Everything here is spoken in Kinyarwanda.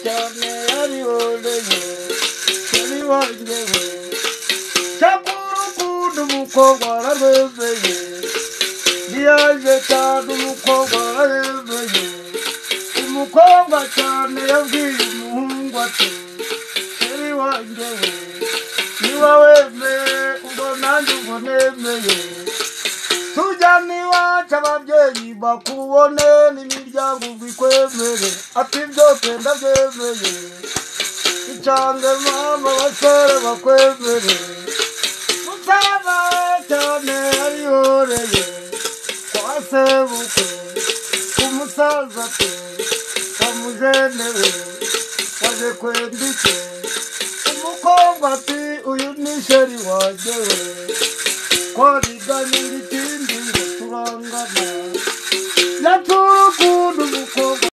cyane yarihoreye sheri wanjye we cyakuru umukobwa ararwezeye ntiyaje cyane umukobwa ararwezeye umukobwa cyane yabwiye umuhungu ati sheri wanjye we niba wemeye ubwo nanjye ubwo nemeye tujyane iwacu ababyeyi bakubone n'imiryango bikwemere ati byose ndabyemeye icange mama basore bakwemere musaba cyane yarihoreye kwa sebukwe umusaza te wamujenewe waje kwendike umukobwa ati uyu ni sheri wanjye we twariganye n'ikindi ngo turangana